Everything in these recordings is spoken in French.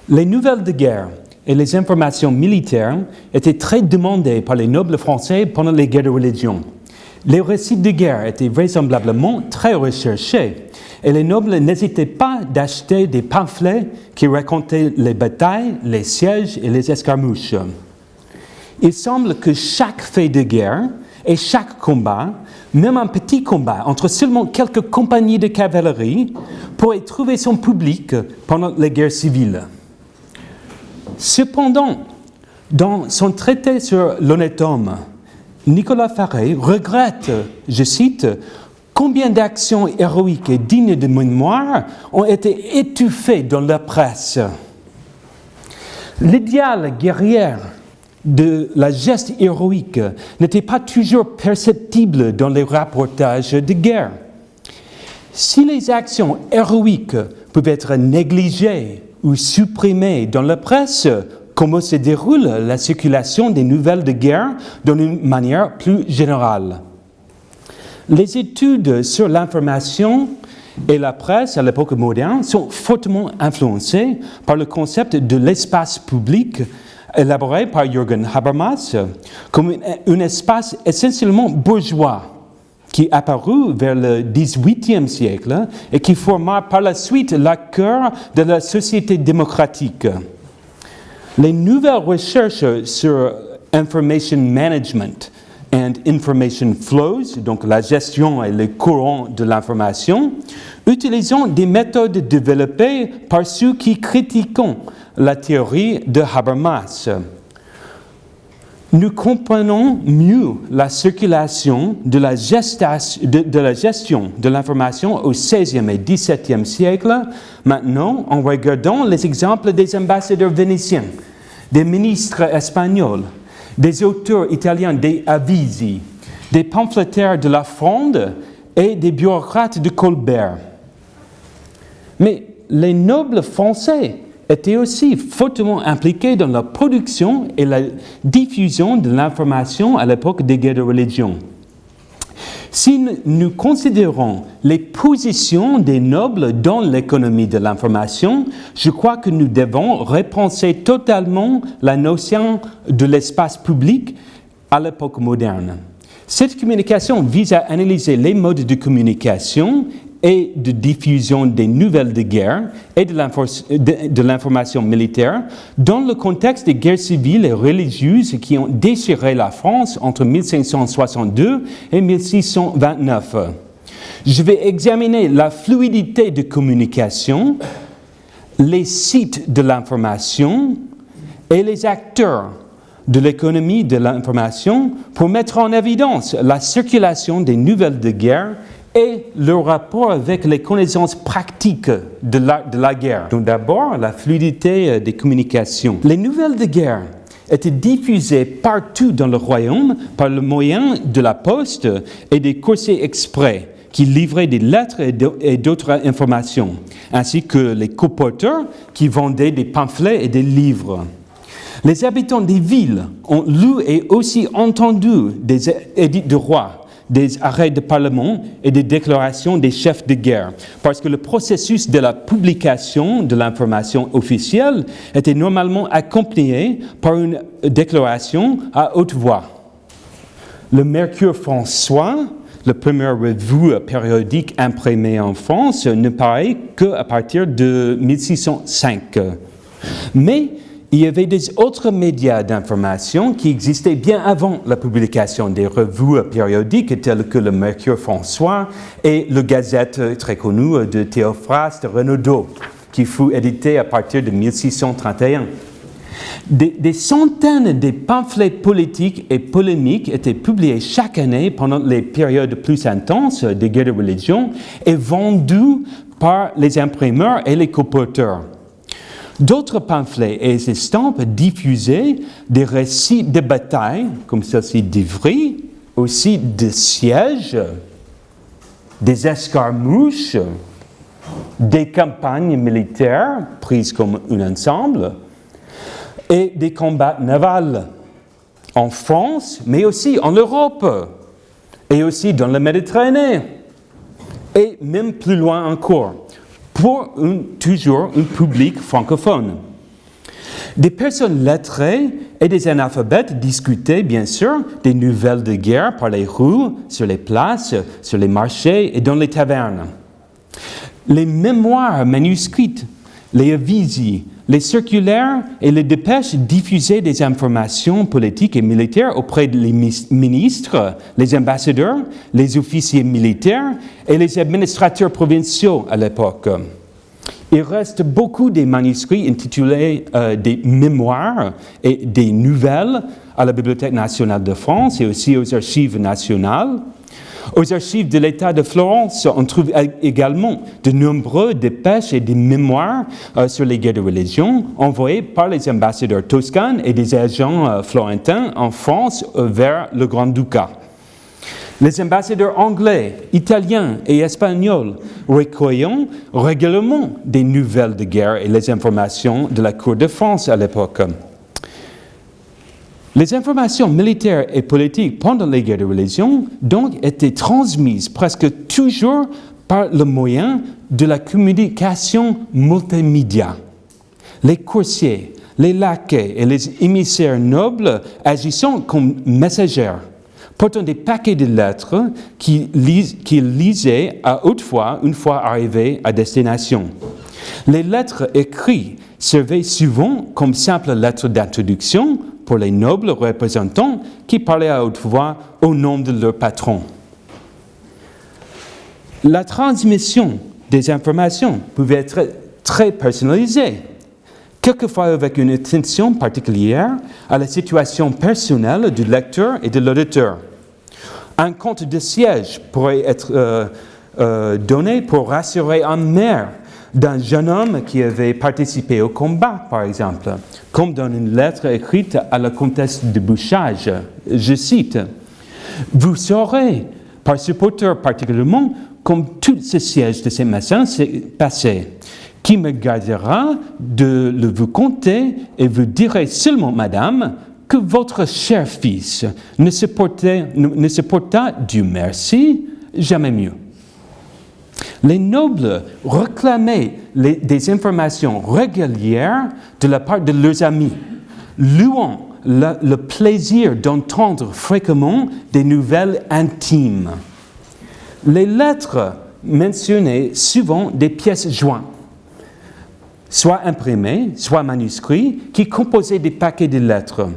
Les nouvelles de guerre et les informations militaires étaient très demandées par les nobles français pendant les guerres de religion. Les récits de guerre étaient vraisemblablement très recherchés et les nobles n'hésitaient pas d'acheter des pamphlets qui racontaient les batailles, les sièges et les escarmouches. Il semble que chaque fait de guerre et chaque combat, même un petit combat entre seulement quelques compagnies de cavalerie, pourrait trouver son public pendant les guerres civiles. Cependant, dans son traité sur l'honnête homme, Nicolas Farey regrette, je cite, « combien d'actions héroïques et dignes de mémoire ont été étouffées dans la presse ». L'idéal guerrière de la geste héroïque n'était pas toujours perceptible dans les reportages de guerre. Si les actions héroïques peuvent être négligées ou supprimées dans la presse, comment se déroule la circulation des nouvelles de guerre d'une manière plus générale? Les études sur l'information et la presse à l'époque moderne sont fortement influencées par le concept de l'espace public élaboré par Jürgen Habermas comme un espace essentiellement bourgeois qui apparut vers le XVIIIe siècle et qui forma par la suite le cœur de la société démocratique. Les nouvelles recherches sur information management and information flows, donc la gestion et les courants de l'information, utilisant des méthodes développées par ceux qui critiquent la théorie de Habermas. Nous comprenons mieux la circulation de la gestion de l'information au XVIe et XVIIe siècle maintenant en regardant les exemples des ambassadeurs vénitiens, des ministres espagnols, des auteurs italiens des Avisi, des pamphlétaires de la Fronde et des bureaucrates de Colbert. Mais les nobles français étaient aussi fortement impliqués dans la production et la diffusion de l'information à l'époque des guerres de religion. Si nous considérons les positions des nobles dans l'économie de l'information, je crois que nous devons repenser totalement la notion de l'espace public à l'époque moderne. Cette communication vise à analyser les modes de communication et de diffusion des nouvelles de guerre et de l'information militaire dans le contexte des guerres civiles et religieuses qui ont déchiré la France entre 1562 et 1629. Je vais examiner la fluidité de communication, les sites de l'information et les acteurs de l'économie de l'information pour mettre en évidence la circulation des nouvelles de guerre et le rapport avec les connaissances pratiques de la guerre. Donc d'abord, la fluidité des communications. Les nouvelles de guerre étaient diffusées partout dans le royaume par le moyen de la poste et des coursiers exprès qui livraient des lettres et d'autres informations, ainsi que les colporteurs qui vendaient des pamphlets et des livres. Les habitants des villes ont lu et aussi entendu des édits de roi, des arrêts de parlement et des déclarations des chefs de guerre, parce que le processus de la publication de l'information officielle était normalement accompagné par une déclaration à haute voix. Le Mercure François, la première revue périodique imprimée en France, ne paraît qu'à partir de 1605. Mais il y avait des autres médias d'information qui existaient bien avant la publication des revues périodiques telles que le Mercure François et le Gazette très connu de Théophraste Renaudot, qui fut édité à partir de 1631. Des centaines de pamphlets politiques et polémiques étaient publiés chaque année pendant les périodes plus intenses des guerres de religion et vendus par les imprimeurs et les colporteurs. D'autres pamphlets et estampes diffusaient des récits de batailles, comme celle-ci d'Ivry, aussi de sièges, des escarmouches, des campagnes militaires prises comme un ensemble, et des combats navals en France, mais aussi en Europe, et aussi dans la Méditerranée, et même plus loin encore, pour toujours un public francophone. Des personnes lettrées et des analphabètes discutaient, bien sûr, des nouvelles de guerre par les rues, sur les places, sur les marchés et dans les tavernes. Les mémoires manuscrites, les avisi, les circulaires et les dépêches diffusaient des informations politiques et militaires auprès des ministres, les ambassadeurs, les officiers militaires et les administrateurs provinciaux à l'époque. Il reste beaucoup des manuscrits intitulés des mémoires et des nouvelles à la Bibliothèque nationale de France et aussi aux archives nationales. Aux archives de l'État de Florence, on trouve également de nombreux dépêches et des mémoires sur les guerres de religion envoyés par les ambassadeurs toscanes et des agents florentins en France vers le Grand-Ducat. Les ambassadeurs anglais, italiens et espagnols recueillant régulièrement des nouvelles de guerre et les informations de la cour de France à l'époque. Les informations militaires et politiques pendant les guerres de religion donc étaient transmises presque toujours par le moyen de la communication multimédia. Les coursiers, les laquais et les émissaires nobles agissant comme messagers, portant des paquets de lettres qu'ils lisaient à haute voix une fois arrivés à destination. Les lettres écrites servaient souvent comme simples lettres d'introduction pour les nobles représentants qui parlaient à haute voix au nom de leur patron. La transmission des informations pouvait être très personnalisée, quelquefois avec une attention particulière à la situation personnelle du lecteur et de l'auditeur. Un compte de siège pourrait être donné pour rassurer un maire d'un jeune homme qui avait participé au combat, par exemple, comme dans une lettre écrite à la comtesse de Bouchage. Je cite, « Vous saurez, par ce porteur particulièrement, comme tout ce siège de ces massins s'est passé, qui me gardera de le vous conter et vous direz seulement, madame, que votre cher fils ne se porta, Dieu merci, jamais mieux. » Les nobles réclamaient des informations régulières de la part de leurs amis, louant le plaisir d'entendre fréquemment des nouvelles intimes. Les lettres mentionnaient souvent des pièces jointes, soit imprimées, soit manuscrites, qui composaient des paquets de lettres.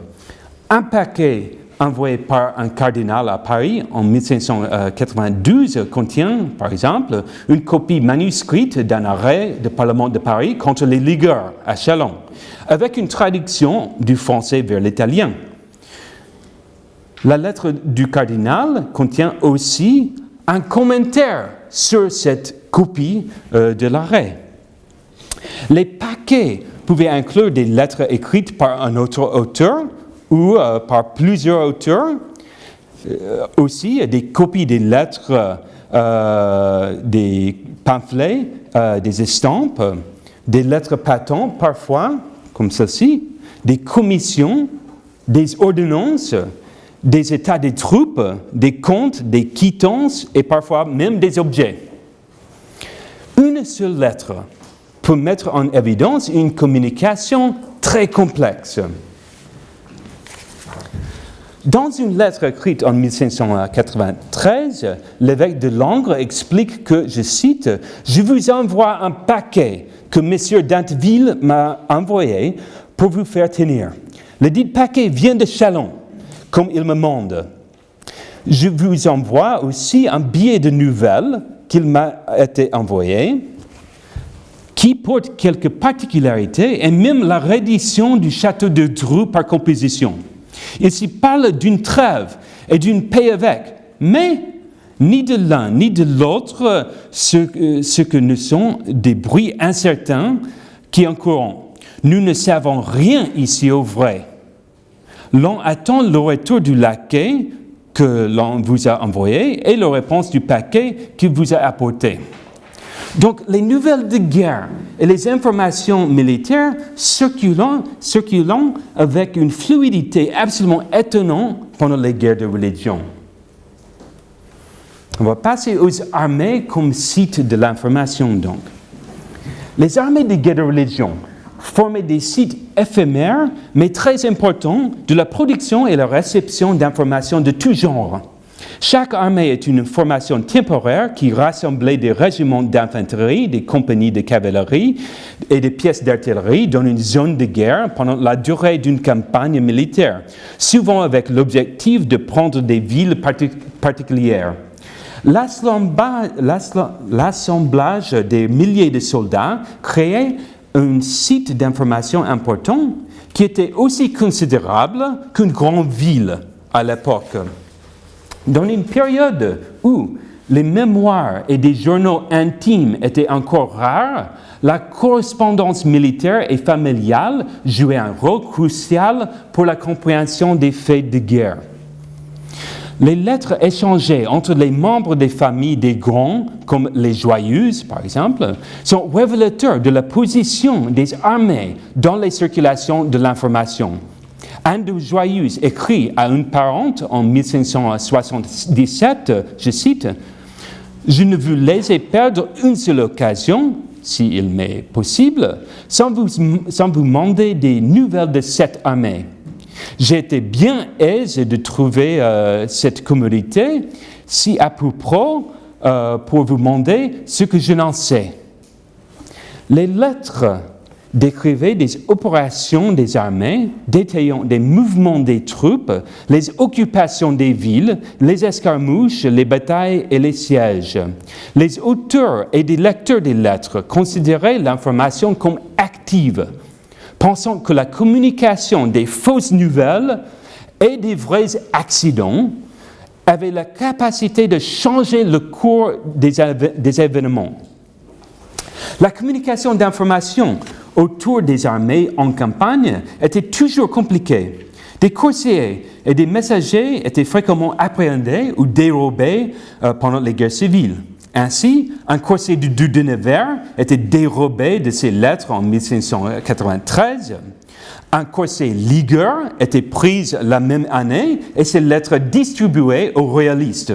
Un paquet envoyé par un cardinal à Paris en 1592 contient, par exemple, une copie manuscrite d'un arrêt du Parlement de Paris contre les ligueurs à Châlons, avec une traduction du français vers l'italien. La lettre du cardinal contient aussi un commentaire sur cette copie de l'arrêt. Les paquets pouvaient inclure des lettres écrites par un autre auteur ou par plusieurs auteurs, aussi des copies des lettres, des pamphlets, des estampes, des lettres patentes parfois, comme celle-ci, des commissions, des ordonnances, des états des troupes, des comptes, des quittances et parfois même des objets. Une seule lettre peut mettre en évidence une communication très complexe. Dans une lettre écrite en 1593, l'évêque de Langres explique que, je cite, « Je vous envoie un paquet que M. d'Inteville m'a envoyé pour vous faire tenir. Le dit paquet vient de Châlons, comme il me mande. Je vous envoie aussi un billet de nouvelles qu'il m'a été envoyé, qui porte quelques particularités et même la reddition du château de Dreux par composition. Il s'y parle d'une trêve et d'une paix avec, mais ni de l'un ni de l'autre ce que ne sont des bruits incertains qui encourent. Nous ne savons rien ici au vrai. L'on attend le retour du laquais que l'on vous a envoyé et la réponse du paquet qu'il vous a apporté. » Donc, les nouvelles de guerre et les informations militaires circulant avec une fluidité absolument étonnante pendant les guerres de religion. On va passer aux armées comme site de l'information, donc. Les armées des guerres de religion formaient des sites éphémères, mais très importants, de la production et la réception d'informations de tout genre. Chaque armée est une formation temporaire qui rassemblait des régiments d'infanterie, des compagnies de cavalerie et des pièces d'artillerie dans une zone de guerre pendant la durée d'une campagne militaire, souvent avec l'objectif de prendre des villes particulières. L'assemblage des milliers de soldats créait un site d'information important qui était aussi considérable qu'une grande ville à l'époque. Dans une période où les mémoires et des journaux intimes étaient encore rares, la correspondance militaire et familiale jouait un rôle crucial pour la compréhension des faits de guerre. Les lettres échangées entre les membres des familles des grands, comme les Joyeuses par exemple, sont révélateurs de la position des armées dans les circulations de l'information. Un de Joyeuse écrit à une parente en 1577, je cite, « Je ne vous laisse perdre une seule occasion, s'il m'est possible, sans vous demander des nouvelles de cette armée. J'ai été bien aise de trouver cette commodité, si à propos pour vous demander ce que je n'en sais. » Les lettres décrivait des opérations des armées, détaillant des mouvements des troupes, les occupations des villes, les escarmouches, les batailles et les sièges. Les auteurs et les lecteurs des lettres considéraient l'information comme active, pensant que la communication des fausses nouvelles et des vrais accidents avait la capacité de changer le cours des événements. La communication d'informations autour des armées en campagne était toujours compliquée. Des coursiers et des messagers étaient fréquemment appréhendés ou dérobés pendant les guerres civiles. Ainsi, un coursier du duc de Nevers était dérobé de ses lettres en 1593. Un coursier ligueur était pris la même année et ses lettres distribuées aux royalistes.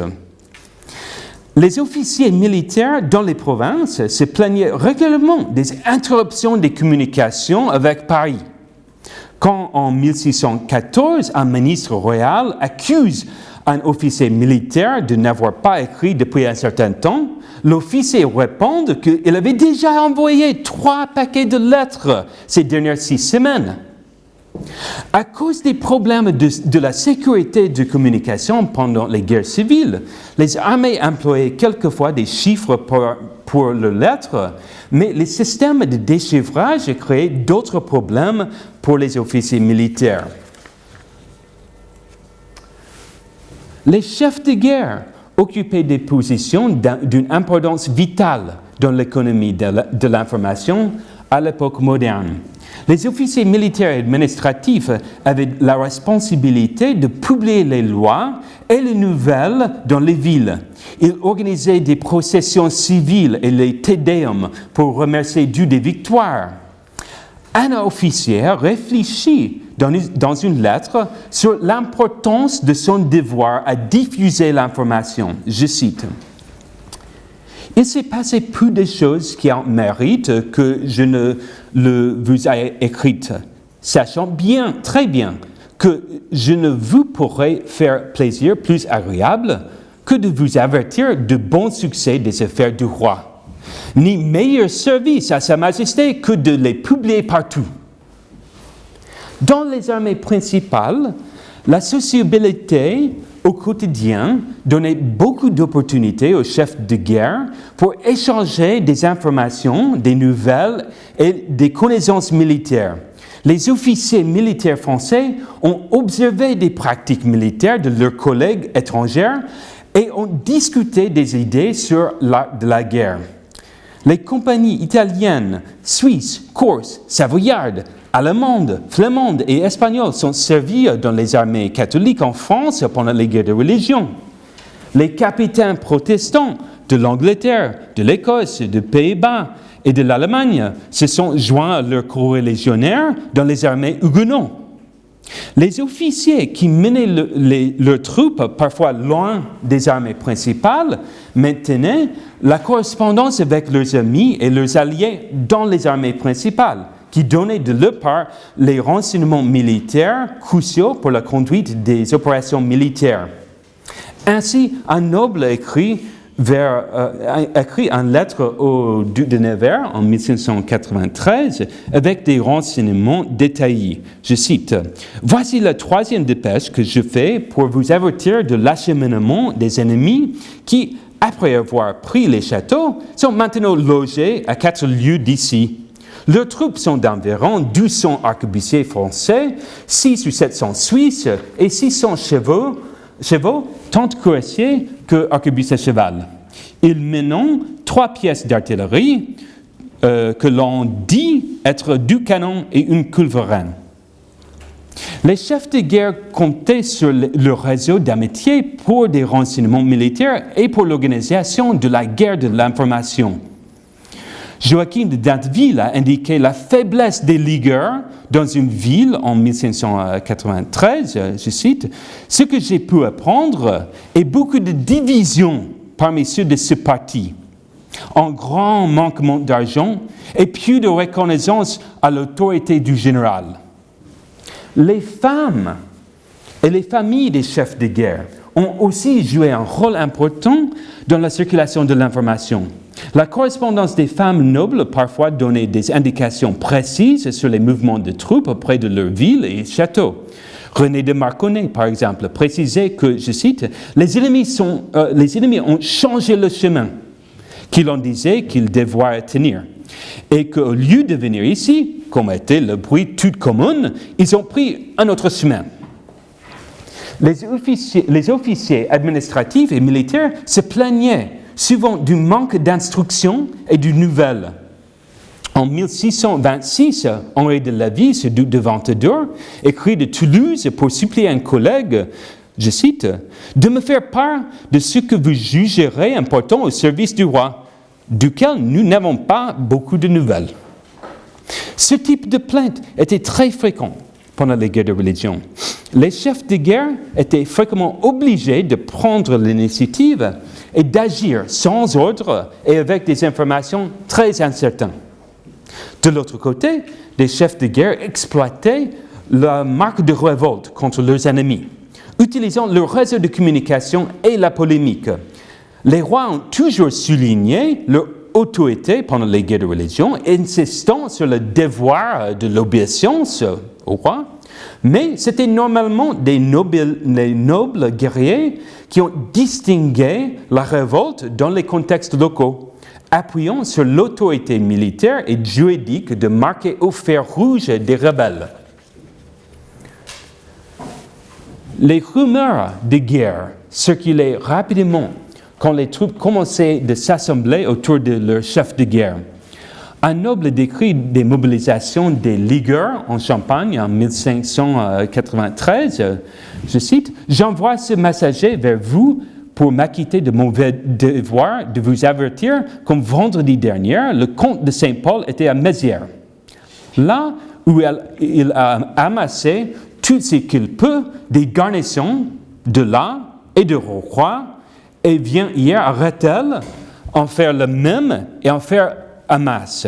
Les officiers militaires dans les provinces se plaignaient régulièrement des interruptions des communications avec Paris. Quand en 1614, un ministre royal accuse un officier militaire de n'avoir pas écrit depuis un certain temps, l'officier répond qu'il avait déjà envoyé 3 paquets de lettres ces dernières 6 semaines. À cause des problèmes de la sécurité de communication pendant les guerres civiles, les armées employaient quelquefois des chiffres pour leurs lettres, mais les systèmes de déchiffrage créaient d'autres problèmes pour les officiers militaires. Les chefs de guerre occupaient des positions d'une importance vitale dans l'économie de l'information à l'époque moderne. Les officiers militaires et administratifs avaient la responsabilité de publier les lois et les nouvelles dans les villes. Ils organisaient des processions civiles et les Te Deum pour remercier Dieu des victoires. Un officier réfléchit dans une lettre sur l'importance de son devoir à diffuser l'information. Je cite. « Il s'est passé peu de choses qui en méritent que je ne le vous ai écrites, sachant bien, très bien, que je ne vous pourrai faire plaisir plus agréable que de vous avertir de bons succès des affaires du roi, ni meilleur service à Sa Majesté que de les publier partout. » Dans les armées principales, la sociabilité au quotidien donnait beaucoup d'opportunités aux chefs de guerre pour échanger des informations, des nouvelles et des connaissances militaires. Les officiers militaires français ont observé des pratiques militaires de leurs collègues étrangers et ont discuté des idées sur l'art de la guerre. Les compagnies italiennes, suisses, corses, savoyardes, allemandes, flamandes et espagnoles sont servies dans les armées catholiques en France pendant les guerres de religion. Les capitaines protestants de l'Angleterre, de l'Écosse, des Pays-Bas et de l'Allemagne se sont joints à leurs co-légionnaires dans les armées huguenots. Les officiers qui menaient leurs troupes parfois loin des armées principales maintenaient la correspondance avec leurs amis et leurs alliés dans les armées principales, qui donnaient de leur part les renseignements militaires cruciaux pour la conduite des opérations militaires. Ainsi, un noble écrit une lettre au duc de Nevers en 1593 avec des renseignements détaillés. Je cite, « Voici la 3e dépêche que je fais pour vous avertir de l'acheminement des ennemis qui, après avoir pris les châteaux, sont maintenant logés à 4 lieues d'ici. Leurs troupes sont d'environ 200 arquebusiers français, 600 ou 700 Suisses et 600 chevaux, tant cuirassiers que arquebuses à cheval. Ils mènent 3 pièces d'artillerie que l'on dit être 2 canons et une culverin. » Les chefs de guerre comptaient sur le réseau d'amitié pour des renseignements militaires et pour l'organisation de la guerre de l'information. Joachim de Dinteville a indiqué la faiblesse des ligueurs dans une ville en 1593, je cite, « Ce que j'ai pu apprendre est beaucoup de divisions parmi ceux de ce parti, un grand manquement d'argent et plus de reconnaissance à l'autorité du général. » Les femmes et les familles des chefs de guerre ont aussi joué un rôle important dans la circulation de l'information. La correspondance des femmes nobles parfois donnait des indications précises sur les mouvements de troupes auprès de leurs villes et châteaux. René de Marconnay, par exemple, précisait que, je cite, « les ennemis ont changé le chemin qu'il en disait qu'ils devaient tenir, et qu'au lieu de venir ici, comme était le bruit tout commun, ils ont pris un autre chemin. » Les officiers administratifs et militaires se plaignaient souvent du manque d'instructions et de nouvelles. En 1626, Henri de Lavis, duc de Ventadour, écrit de Toulouse pour supplier un collègue, je cite, « de me faire part de ce que vous jugerez important au service du roi, duquel nous n'avons pas beaucoup de nouvelles. » Ce type de plainte était très fréquent pendant les guerres de religion. Les chefs de guerre étaient fréquemment obligés de prendre l'initiative et d'agir sans ordre et avec des informations très incertaines. De l'autre côté, les chefs de guerre exploitaient la marque de révolte contre leurs ennemis, utilisant leur réseau de communication et la polémique. Les rois ont toujours souligné leur autorité pendant les guerres de religion, insistant sur le devoir de l'obéissance au roi, mais c'était normalement les nobles guerriers qui ont distingué la révolte dans les contextes locaux, appuyant sur l'autorité militaire et juridique de marquer au fer rouge des rebelles. Les rumeurs de guerre circulaient rapidement quand les troupes commençaient de s'assembler autour de leur chef de guerre. Un noble décrit des mobilisations des ligueurs en Champagne en 1593, je cite, « J'envoie ce messager vers vous pour m'acquitter de mon devoir de vous avertir comme vendredi dernier, le comte de Saint-Paul était à Mézières, là où il a amassé tout ce qu'il peut des garnisons de là et de Rocroi, et vient hier à Rethel en faire le même et en faire à masse.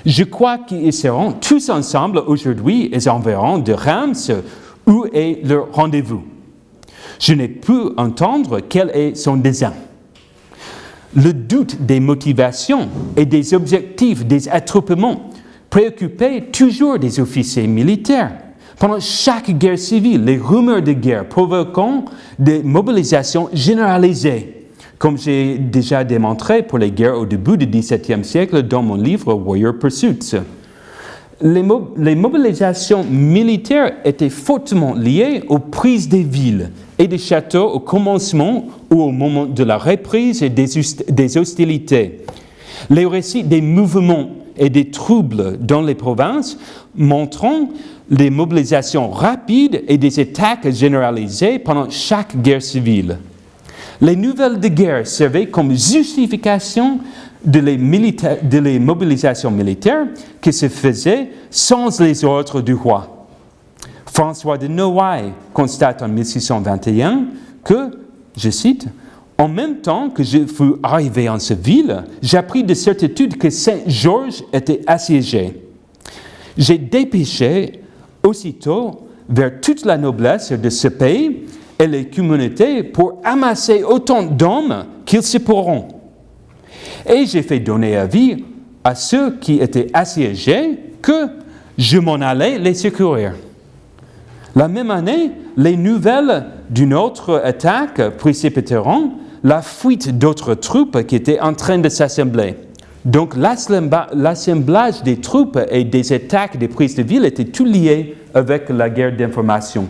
Je crois qu'ils seront tous ensemble aujourd'hui aux environs de Reims, où est leur rendez-vous. Je n'ai pu entendre quel est son dessein. » Le doute des motivations et des objectifs des attroupements préoccupait toujours des officiers militaires. Pendant chaque guerre civile, les rumeurs de guerre provoquant des mobilisations généralisées, comme j'ai déjà démontré pour les guerres au début du XVIIe siècle dans mon livre Warrior Pursuits. Les mobilisations militaires étaient fortement liées aux prises des villes et des châteaux au commencement ou au moment de la reprise et des hostilités. Les récits des mouvements et des troubles dans les provinces montrant des mobilisations rapides et des attaques généralisées pendant chaque guerre civile. Les nouvelles de guerre servaient comme justification de les mobilisations militaires qui se faisaient sans les ordres du roi. François de Noailles constate en 1621 que, je cite, « En même temps que je fus arrivé en cette ville, j'appris de certitude que Saint-Georges était assiégé. J'ai dépêché aussitôt vers toute la noblesse de ce pays et les communautés pour amasser autant d'hommes qu'ils se pourront. Et j'ai fait donner avis à ceux qui étaient assiégés que je m'en allais les secourir. La même année, les nouvelles d'une autre attaque précipiteront la fuite d'autres troupes qui étaient en train de s'assembler. Donc l'assemblage des troupes et des attaques des prises de ville était tout lié avec la guerre d'information.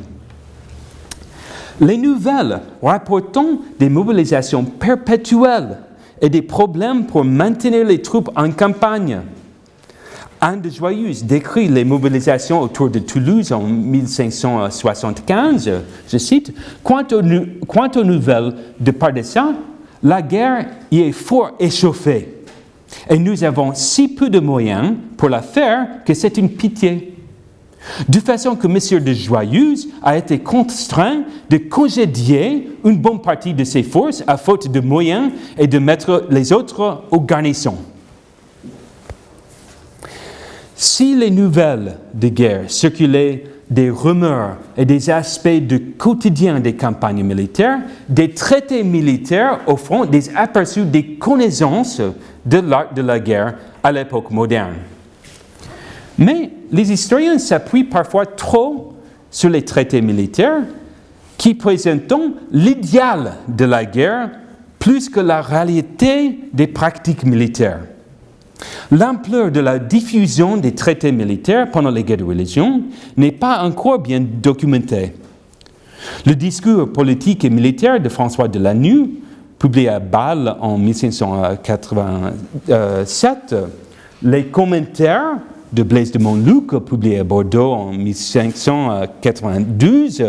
Les nouvelles rapportant des mobilisations perpétuelles et des problèmes pour maintenir les troupes en campagne. Anne de Joyeuse décrit les mobilisations autour de Toulouse en 1575, je cite, « Quant aux nouvelles de Pardessin, la guerre y est fort échauffée, et nous avons si peu de moyens pour la faire que c'est une pitié. De façon que M. de Joyeuse a été contraint de congédier une bonne partie de ses forces à faute de moyens et de mettre les autres aux garnisons. » Si les nouvelles de guerre circulaient des rumeurs et des aspects du quotidien des campagnes militaires, des traités militaires offrant des aperçus des connaissances de l'art de la guerre à l'époque moderne. Mais les historiens s'appuient parfois trop sur les traités militaires qui présentent l'idéal de la guerre plus que la réalité des pratiques militaires. L'ampleur de la diffusion des traités militaires pendant les guerres de religion n'est pas encore bien documentée. Le discours politique et militaire de François de Lanue, publié à Bâle en 1587, les commentaires de Blaise de Montluc, publié à Bordeaux en 1592,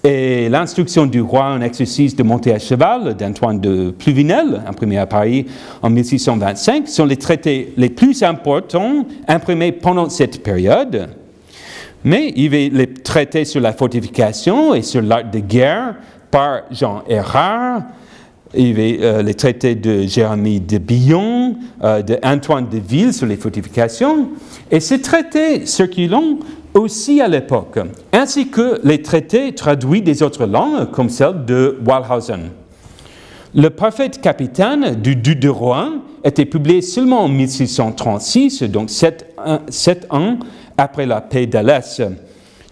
et l'instruction du roi en exercice de monter à cheval d'Antoine de Pluvinel, imprimé à Paris en 1625, sont les traités les plus importants imprimés pendant cette période. Mais il y avait les traités sur la fortification et sur l'art de guerre par Jean Erard. Il y avait les traités de Jérémie de Billon, de Antoine de Ville sur les fortifications. Et ces traités circulant aussi à l'époque, ainsi que les traités traduits des autres langues, comme celle de Wellhausen. Le Parfait Capitaine du duc de Rohan était publié seulement en 1636, donc 7 ans après la paix d'Alès.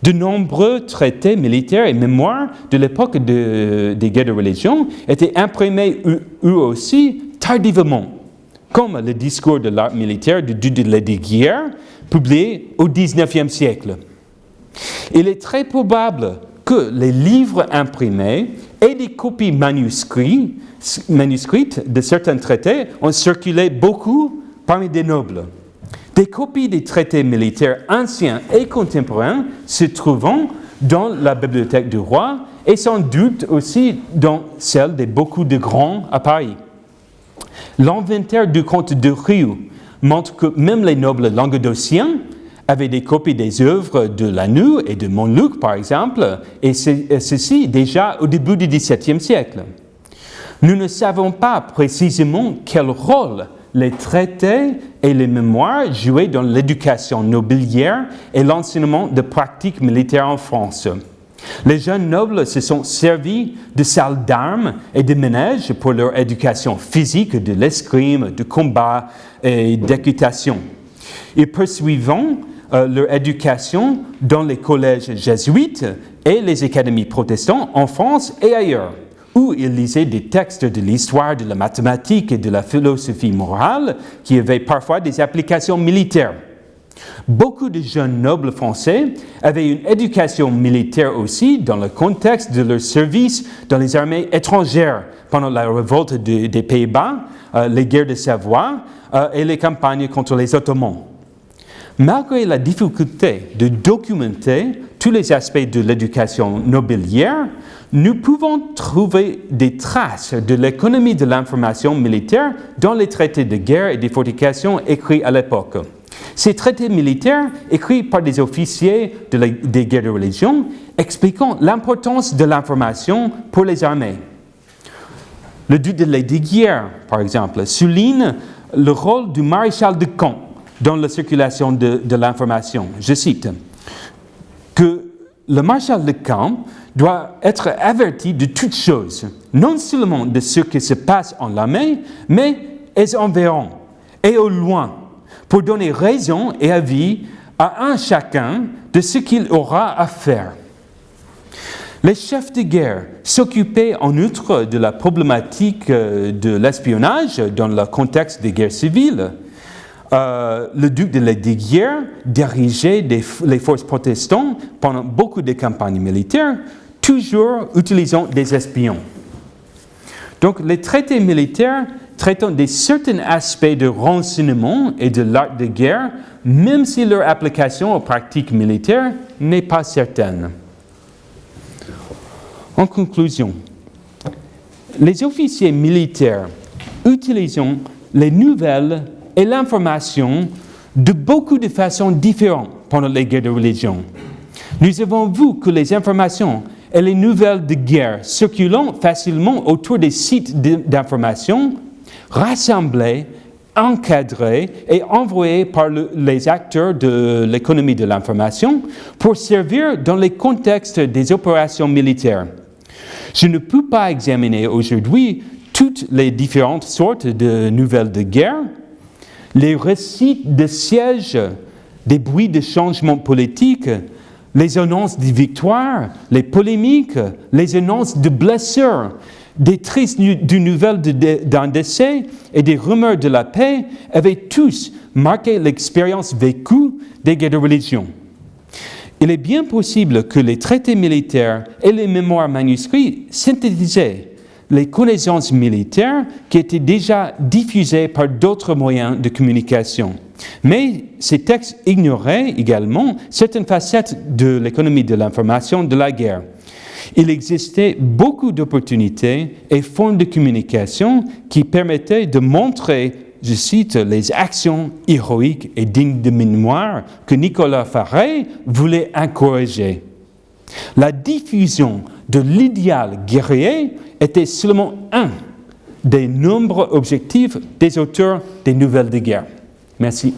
De nombreux traités militaires et mémoires de l'époque des guerres de religion étaient imprimés eux aussi tardivement, comme le discours de l'art militaire du duc de Lesdiguières, publié au XIXe siècle. Il est très probable que les livres imprimés et des copies manuscrites de certains traités ont circulé beaucoup parmi des nobles. Des copies des traités militaires anciens et contemporains se trouvant dans la bibliothèque du roi et sans doute aussi dans celle de beaucoup de grands à Paris. L'inventaire du comte de Rieux montre que même les nobles languedociens avaient des copies des œuvres de Lanue et de Montluc, par exemple, et ceci déjà au début du XVIIe siècle. Nous ne savons pas précisément quel rôle les traités et les mémoires jouaient dans l'éducation nobiliaire et l'enseignement de pratiques militaires en France. Les jeunes nobles se sont servis de salles d'armes et de manèges pour leur éducation physique, de l'escrime, du combat et d'équitation. Ils poursuivront leur éducation dans les collèges jésuites et les académies protestantes en France et ailleurs, où ils lisaient des textes de l'histoire, de la mathématique et de la philosophie morale qui avaient parfois des applications militaires. Beaucoup de jeunes nobles français avaient une éducation militaire aussi dans le contexte de leur service dans les armées étrangères pendant la révolte des Pays-Bas, les guerres de Savoie et les campagnes contre les Ottomans. Malgré la difficulté de documenter tous les aspects de l'éducation nobiliaire, nous pouvons trouver des traces de l'économie de l'information militaire dans les traités de guerre et des fortifications écrits à l'époque. Ces traités militaires, écrits par des officiers des guerres de religion, expliquant l'importance de l'information pour les armées. Le duc de Lesdiguières, par exemple, souligne le rôle du maréchal de camp dans la circulation de l'information. Je cite, que le maréchal de camp doit être averti de toutes choses, non seulement de ce qui se passe en l'armée, mais aux environs et au loin, pour donner raison et avis à un chacun de ce qu'il aura à faire. Les chefs de guerre s'occupaient en outre de la problématique de l'espionnage dans le contexte des guerres civiles. Le duc de Lesdiguières dirigeait les forces protestantes pendant beaucoup de campagnes militaires, toujours utilisant des espions. Donc, les traités militaires traitant de certains aspects de renseignement et de l'art de guerre, même si leur application aux pratiques militaires n'est pas certaine. En conclusion, les officiers militaires utilisent les nouvelles et l'information de beaucoup de façons différentes pendant les guerres de religion. Nous avons vu que les informations et les nouvelles de guerre circulant facilement autour des sites d'information, rassemblées, encadrées et envoyées par les acteurs de l'économie de l'information pour servir dans les contextes des opérations militaires. Je ne peux pas examiner aujourd'hui toutes les différentes sortes de nouvelles de guerre, les récits de sièges, des bruits de changements politiques, les annonces de victoires, les polémiques, les annonces de blessures, des tristes nouvelles d'un décès et des rumeurs de la paix avaient tous marqué l'expérience vécue des guerres de religion. Il est bien possible que les traités militaires et les mémoires manuscrits synthétisaient les connaissances militaires qui étaient déjà diffusées par d'autres moyens de communication. Mais ces textes ignoraient également certaines facettes de l'économie de l'information de la guerre. Il existait beaucoup d'opportunités et formes de communication qui permettaient de montrer, je cite, les actions héroïques et dignes de mémoire que Nicolas Farey voulait encourager. La diffusion de l'idéal guerrier était seulement un des nombreux objectifs des auteurs des nouvelles de guerre. Merci.